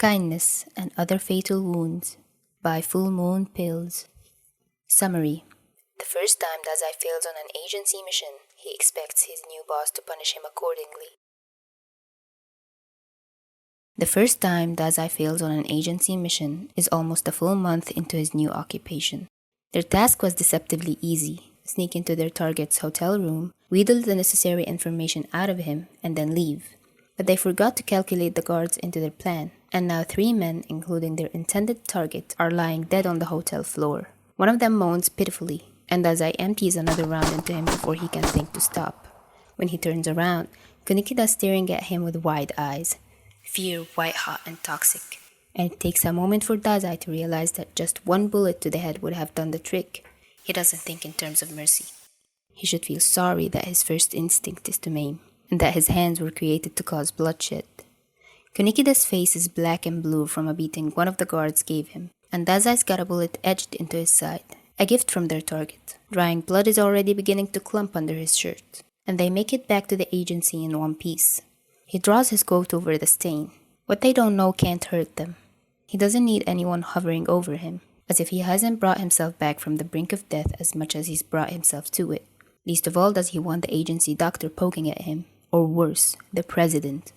Kindness and Other Fatal Wounds by Full Moon Pills. Summary. The first time Dazai fails on an agency mission, he expects his new boss to punish him accordingly. The first time Dazai fails on an agency mission is almost a full month into his new occupation. Their task was deceptively easy: sneak into their target's hotel room, wheedle the necessary information out of him, and then leave. But they forgot to calculate the guards into their plan, and now 3 men, including their intended target, are lying dead on the hotel floor. One of them moans pitifully, and Dazai empties another round into him before he can think to stop. When he turns around, Kunikida is staring at him with wide eyes, fear white-hot and toxic. And it takes a moment for Dazai to realize that just 1 bullet to the head would have done the trick. He doesn't think in terms of mercy. He should feel sorry that his first instinct is to maim, and that his hands were created to cause bloodshed. Kunikida's face is black and blue from a beating one of the guards gave him, and Dazai's got a bullet edged into his side, a gift from their target. Drying blood is already beginning to clump under his shirt, and they make it back to the agency in one piece. He draws his coat over the stain. What they don't know can't hurt them. He doesn't need anyone hovering over him, as if he hasn't brought himself back from the brink of death as much as he's brought himself to it. Least of all does he want the agency doctor poking at him, or worse, the president.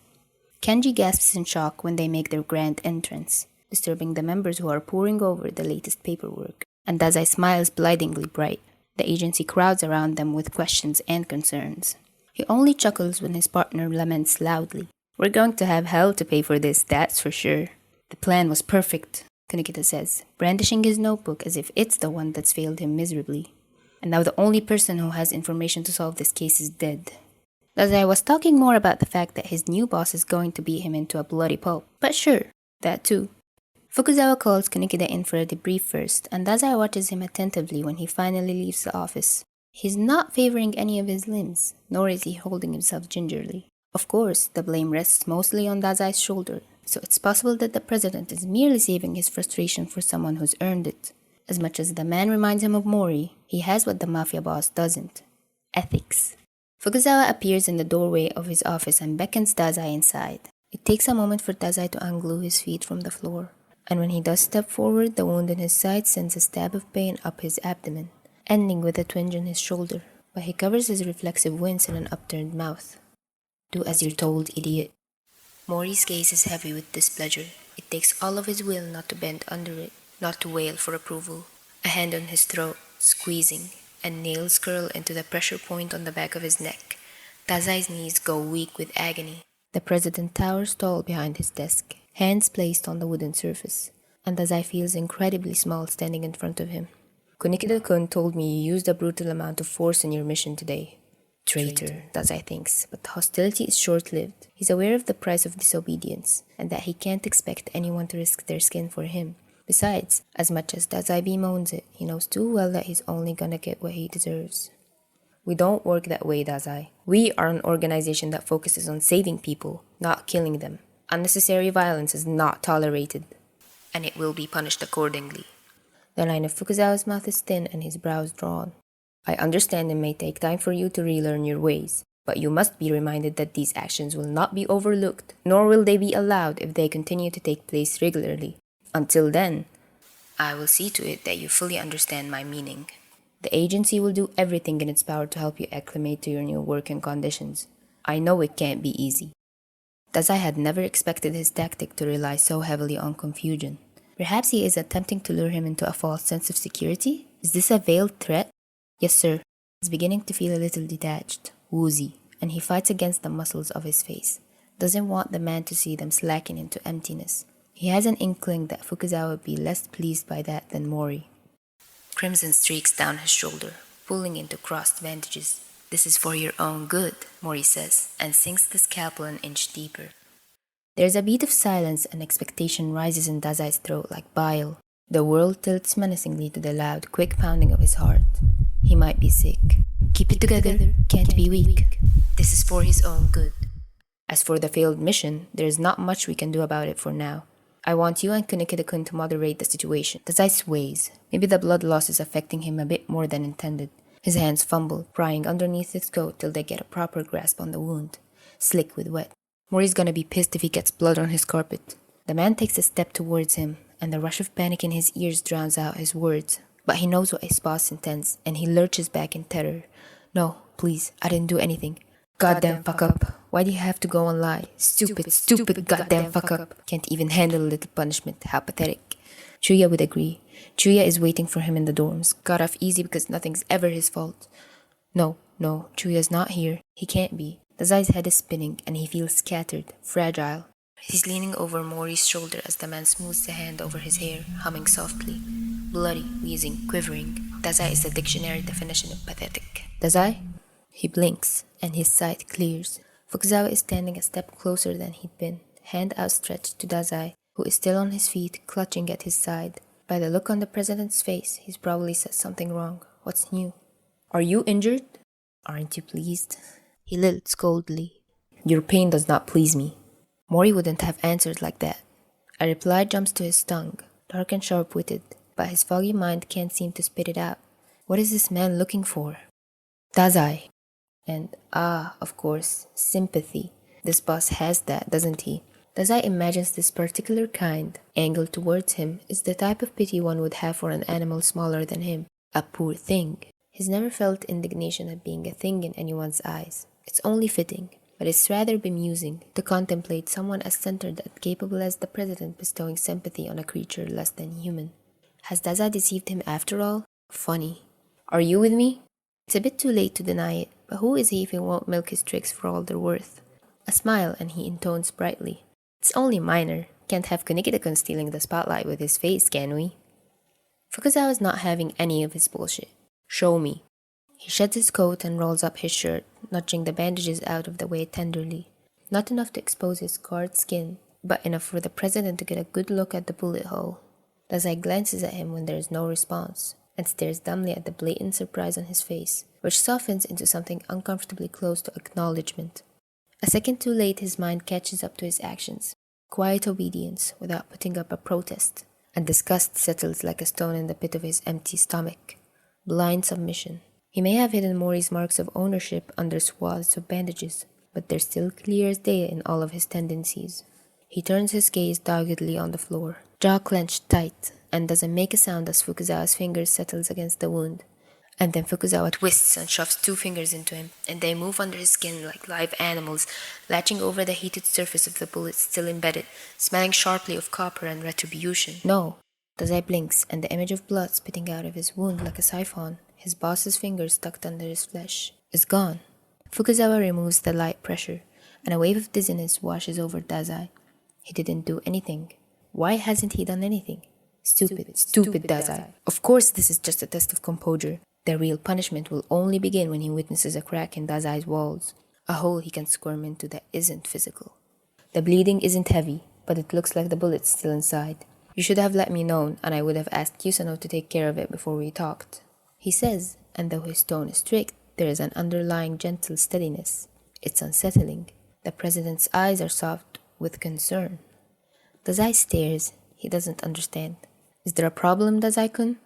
Kenji gasps in shock when they make their grand entrance, disturbing the members who are poring over the latest paperwork, and Dazai smiles blindingly bright. The agency crowds around them with questions and concerns. He only chuckles when his partner laments loudly. "We're going to have hell to pay for this, that's for sure." "The plan was perfect," Kunikida says, brandishing his notebook as if it's the one that's failed him miserably. "And now the only person who has information to solve this case is dead." Dazai was talking more about the fact that his new boss is going to beat him into a bloody pulp, but sure, that too. Fukuzawa calls Kunikida in for a debrief first, and Dazai watches him attentively when he finally leaves the office. He's not favoring any of his limbs, nor is he holding himself gingerly. Of course, the blame rests mostly on Dazai's shoulder, so it's possible that the president is merely saving his frustration for someone who's earned it. As much as the man reminds him of Mori, he has what the mafia boss doesn't: ethics. Fukuzawa appears in the doorway of his office and beckons Dazai inside. It takes a moment for Dazai to unglue his feet from the floor, and when he does step forward, the wound in his side sends a stab of pain up his abdomen, ending with a twinge in his shoulder, but he covers his reflexive wince in an upturned mouth. "Do as you're told, idiot." Mori's gaze is heavy with displeasure. It takes all of his will not to bend under it, not to wail for approval. A hand on his throat, squeezing, and nails curl into the pressure point on the back of his neck. Dazai's knees go weak with agony. The president towers tall behind his desk, hands placed on the wooden surface, and Dazai feels incredibly small standing in front of him. "Kunikida-kun told me you used a brutal amount of force in your mission today." Traitor, Dazai thinks, but the hostility is short-lived. He's aware of the price of disobedience, and that he can't expect anyone to risk their skin for him. Besides, as much as Dazai bemoans it, he knows too well that he's only gonna get what he deserves. "We don't work that way, Dazai. We are an organization that focuses on saving people, not killing them. Unnecessary violence is not tolerated, and it will be punished accordingly." The line of Fukuzawa's mouth is thin and his brows drawn. "I understand it may take time for you to relearn your ways, but you must be reminded that these actions will not be overlooked, nor will they be allowed if they continue to take place regularly. Until then, I will see to it that you fully understand my meaning. The agency will do everything in its power to help you acclimate to your new working conditions. I know it can't be easy." Dazai had never expected his tactic to rely so heavily on confusion. Perhaps he is attempting to lure him into a false sense of security? Is this a veiled threat? "Yes, sir." He's beginning to feel a little detached, woozy, and he fights against the muscles of his face. Doesn't want the man to see them slacking into emptiness. He has an inkling that Fukuzawa would be less pleased by that than Mori. Crimson streaks down his shoulder, pulling into crossed bandages. "This is for your own good," Mori says, and sinks the scalpel an inch deeper. There's a beat of silence, and expectation rises in Dazai's throat like bile. The world tilts menacingly to the loud, quick pounding of his heart. He might be sick. Keep it together, can't be weak. This is for his own good. As for the failed mission, there's not much we can do about it for now. I want you and Kunikida-kun to moderate the situation. Dazai sways. Maybe the blood loss is affecting him a bit more than intended. His hands fumble, prying underneath his coat till they get a proper grasp on the wound. Slick with wet. Mori's gonna be pissed if he gets blood on his carpet. The man takes a step towards him, and the rush of panic in his ears drowns out his words. But he knows what his boss intends, and he lurches back in terror. No, please, I didn't do anything. Goddamn fuck up. Why do you have to go and lie? Stupid goddamn fuck up. Can't even handle a little punishment. How pathetic. Chuya would agree. Chuya is waiting for him in the dorms. Got off easy because nothing's ever his fault. No, Chuya's not here. He can't be. Dazai's head is spinning, and he feels scattered, fragile. He's leaning over Mori's shoulder as the man smooths the hand over his hair, humming softly. Bloody, wheezing, quivering. Dazai is the dictionary definition of pathetic. Dazai? He blinks, and his sight clears. Fukuzawa is standing a step closer than he'd been, hand outstretched to Dazai, who is still on his feet, clutching at his side. By the look on the president's face, he's probably said something wrong. What's new? Are you injured? Aren't you pleased? He lilt coldly. Your pain does not please me. Mori wouldn't have answered like that. A reply jumps to his tongue, dark and sharp-witted, but his foggy mind can't seem to spit it out. What is this man looking for? Dazai. And of course, sympathy. This boss has that, doesn't he? Dazai imagines this particular kind, angled towards him, is the type of pity one would have for an animal smaller than him. A poor thing. He's never felt indignation at being a thing in anyone's eyes. It's only fitting, but it's rather bemusing to contemplate someone as centered and capable as the president bestowing sympathy on a creature less than human. Has Dazai deceived him after all? Funny. Are you with me? It's a bit too late to deny it, but who is he if he won't milk his tricks for all they're worth? A smile, and he intones brightly. It's only minor. Can't have Kunikita-kun stealing the spotlight with his face, can we? Fukuzawa is not having any of his bullshit. Show me. He sheds his coat and rolls up his shirt, nudging the bandages out of the way tenderly. Not enough to expose his scarred skin, but enough for the president to get a good look at the bullet hole. Dazai glances at him when there is no response, and stares dumbly at the blatant surprise on his face, which softens into something uncomfortably close to acknowledgement. A second too late, his mind catches up to his actions. Quiet obedience, without putting up a protest, and disgust settles like a stone in the pit of his empty stomach. Blind submission. He may have hidden Mori's marks of ownership under swaths of bandages, but they're still clear as day in all of his tendencies. He turns his gaze doggedly on the floor, jaw clenched tight, and doesn't make a sound as Fukuzawa's fingers settles against the wound. And then Fukuzawa twists and shoves 2 fingers into him, and they move under his skin like live animals, latching over the heated surface of the bullet still embedded, smelling sharply of copper and retribution. No. Dazai blinks, and the image of blood spitting out of his wound like a siphon, his boss's fingers tucked under his flesh, is gone. Fukuzawa removes the light pressure, and a wave of dizziness washes over Dazai. He didn't do anything. Why hasn't he done anything? Stupid Dazai. Of course this is just a test of composure. The real punishment will only begin when he witnesses a crack in Dazai's walls, a hole he can squirm into that isn't physical. The bleeding isn't heavy, but it looks like the bullet's still inside. You should have let me know, and I would have asked Yusano to take care of it before we talked. He says, and though his tone is strict, there is an underlying gentle steadiness. It's unsettling. The president's eyes are soft with concern. Dazai stares. He doesn't understand. Is there a problem, Dazai-kun?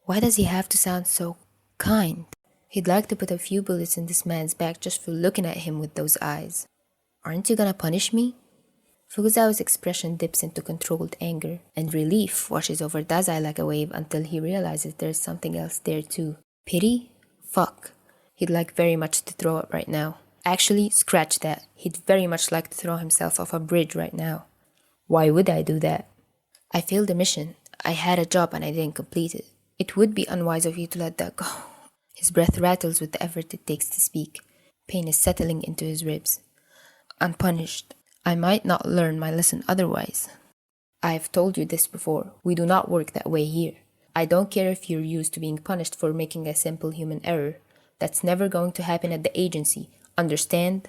Why does he have to sound so kind? He'd like to put a few bullets in this man's back just for looking at him with those eyes. Aren't you gonna punish me? Fukuzawa's expression dips into controlled anger, and relief washes over Dazai like a wave until he realizes there's something else there too. Pity? Fuck. He'd like very much to throw up right now. Actually, scratch that. He'd very much like to throw himself off a bridge right now. Why would I do that? I failed the mission. I had a job and I didn't complete it. It would be unwise of you to let that go. His breath rattles with the effort it takes to speak. Pain is settling into his ribs. Unpunished. I might not learn my lesson otherwise. I've told you this before. We do not work that way here. I don't care if you're used to being punished for making a simple human error. That's never going to happen at the agency. Understand?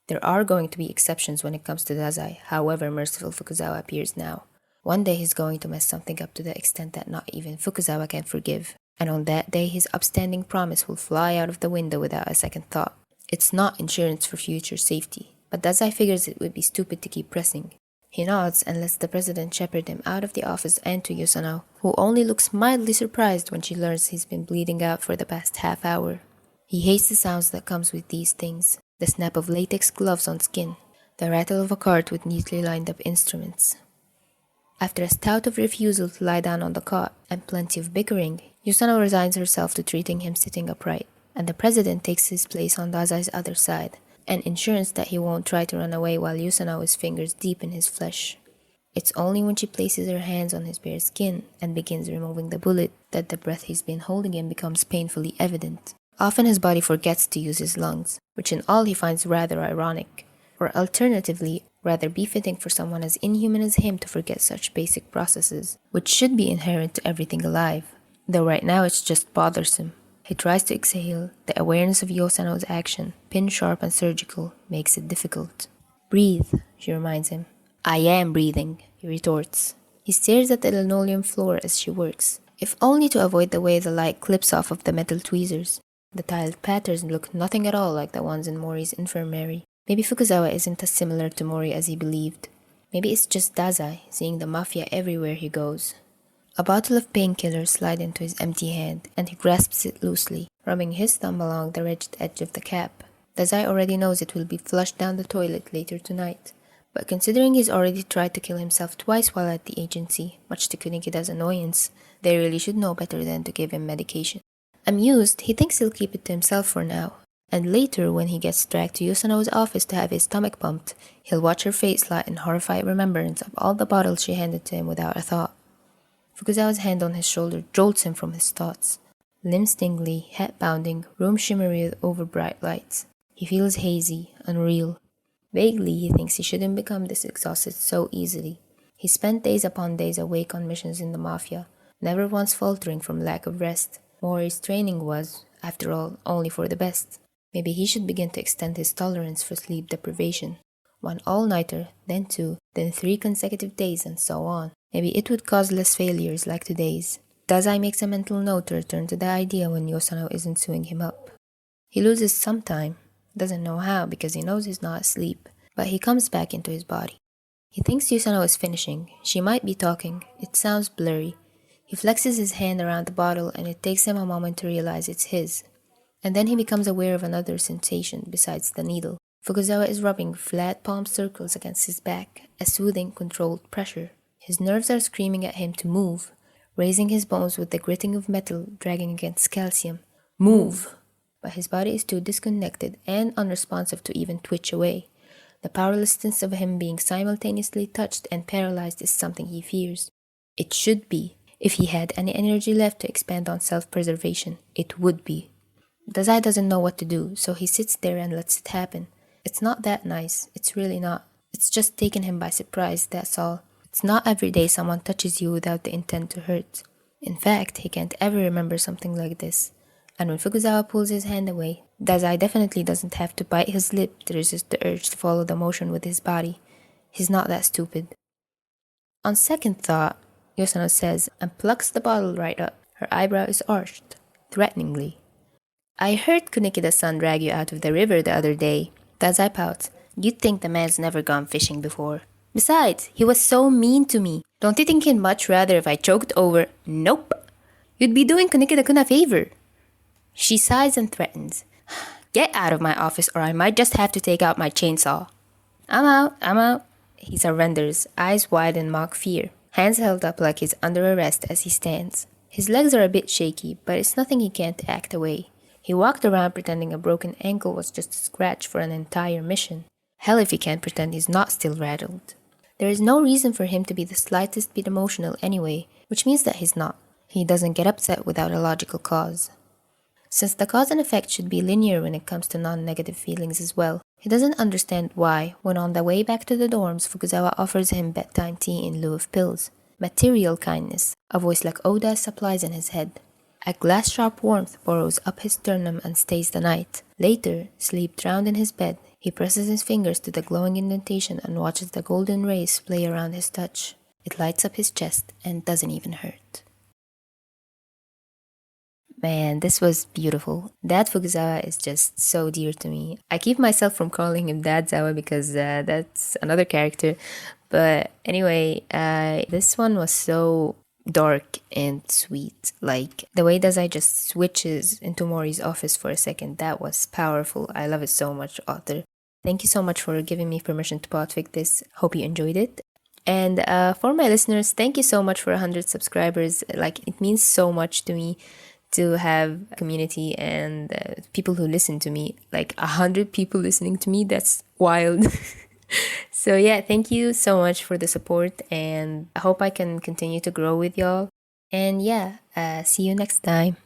There are going to be exceptions when it comes to Dazai, however merciful Fukuzawa appears now. One day he's going to mess something up to the extent that not even Fukuzawa can forgive. And on that day his upstanding promise will fly out of the window without a second thought. It's not insurance for future safety. But Dazai figures it would be stupid to keep pressing. He nods and lets the president shepherd him out of the office and to Yusano, who only looks mildly surprised when she learns he's been bleeding out for the past half hour. He hates the sounds that comes with these things, the snap of latex gloves on skin, the rattle of a cart with neatly lined up instruments. After a stout of refusal to lie down on the cot and plenty of bickering, Yusano resigns herself to treating him sitting upright, and the president takes his place on Dazai's other side, and ensures that he won't try to run away while Yusano is fingers deep in his flesh. It's only when she places her hands on his bare skin and begins removing the bullet that the breath he's been holding in becomes painfully evident. Often his body forgets to use his lungs, which in all he finds rather ironic, or alternatively, rather befitting for someone as inhuman as him to forget such basic processes, which should be inherent to everything alive, though right now it's just bothersome. He tries to exhale. The awareness of Yosano's action, pin-sharp and surgical, makes it difficult. "Breathe," she reminds him. "I am breathing," he retorts. He stares at the linoleum floor as she works, if only to avoid the way the light clips off of the metal tweezers. The tiled patterns look nothing at all like the ones in Mori's infirmary. Maybe Fukuzawa isn't as similar to Mori as he believed. Maybe it's just Dazai, seeing the mafia everywhere he goes. A bottle of painkillers slides into his empty hand, and he grasps it loosely, rubbing his thumb along the ridged edge of the cap. Dazai already knows it will be flushed down the toilet later tonight. But considering he's already tried to kill himself twice while at the agency, much to Kunikida's annoyance, they really should know better than to give him medication. Amused, he thinks he'll keep it to himself for now, and later when he gets dragged to Yusano's office to have his stomach pumped, he'll watch her face light in horrified remembrance of all the bottles she handed to him without a thought. Fukuzawa's hand on his shoulder jolts him from his thoughts. Limbs tingly, head pounding, room shimmery with over-bright lights. He feels hazy, unreal. Vaguely, he thinks he shouldn't become this exhausted so easily. He spent days upon days awake on missions in the mafia, never once faltering from lack of rest. Mori's training was, after all, only for the best. Maybe he should begin to extend his tolerance for sleep deprivation. 1 all-nighter, then 2, then 3 consecutive days, and so on. Maybe it would cause less failures like today's. Dazai makes a mental note to return to the idea when Yosano isn't sewing him up. He loses some time. Doesn't know how because he knows he's not asleep, but he comes back into his body. He thinks Yusano is finishing. She might be talking. It sounds blurry. He flexes his hand around the bottle and it takes him a moment to realize it's his. And then he becomes aware of another sensation besides the needle. Fukuzawa is rubbing flat palm circles against his back, a soothing, controlled pressure. His nerves are screaming at him to move, raising his bones with the gritting of metal dragging against calcium. Move! But his body is too disconnected and unresponsive to even twitch away. The powerlessness of him being simultaneously touched and paralyzed is something he fears. It should be. If he had any energy left to expand on self-preservation, it would be. Dazai doesn't know what to do, so he sits there and lets it happen. It's not that nice. It's really not. It's just taken him by surprise, that's all. It's not every day someone touches you without the intent to hurt. In fact, he can't ever remember something like this. And when Fukuzawa pulls his hand away, Dazai definitely doesn't have to bite his lip to resist the urge to follow the motion with his body. He's not that stupid. On second thought, Yosano says and plucks the bottle right up. Her eyebrow is arched, threateningly. "I heard Kunikida's-san drag you out of the river the other day." Dazai pouts. "You'd think the man's never gone fishing before. Besides, he was so mean to me. Don't you think he'd much rather if I choked over—" "Nope. You'd be doing Kunikida-kun a favor." She sighs and threatens. "Get out of my office or I might just have to take out my chainsaw." I'm out. He surrenders, eyes wide in mock fear, hands held up like he's under arrest as he stands. His legs are a bit shaky, but it's nothing he can't act away. He walked around pretending a broken ankle was just a scratch for an entire mission. Hell if he can't pretend he's not still rattled. There is no reason for him to be the slightest bit emotional anyway, which means that he's not. He doesn't get upset without a logical cause. Since the cause and effect should be linear when it comes to non-negative feelings as well, he doesn't understand why, when on the way back to the dorms, Fukuzawa offers him bedtime tea in lieu of pills. Material kindness, a voice like Oda supplies in his head. A glass-sharp warmth burrows up his sternum and stays the night. Later, sleep drowned in his bed, he presses his fingers to the glowing indentation and watches the golden rays play around his touch. It lights up his chest and doesn't even hurt. Man, this was beautiful. Dad Fukuzawa is just so dear to me. I keep myself from calling him Dad Zawa because that's another character. But anyway, this one was so dark and sweet. Like, the way Dazai just switches into Mori's office for a second, that was powerful. I love it so much, author. Thank you so much for giving me permission to podfic this. Hope you enjoyed it. And for my listeners, thank you so much for 100 subscribers. Like, it means so much to me to have a community and people who listen to me. Like 100 people listening to me, that's wild. So yeah, thank you so much for the support, and I hope I can continue to grow with y'all. And yeah, see you next time.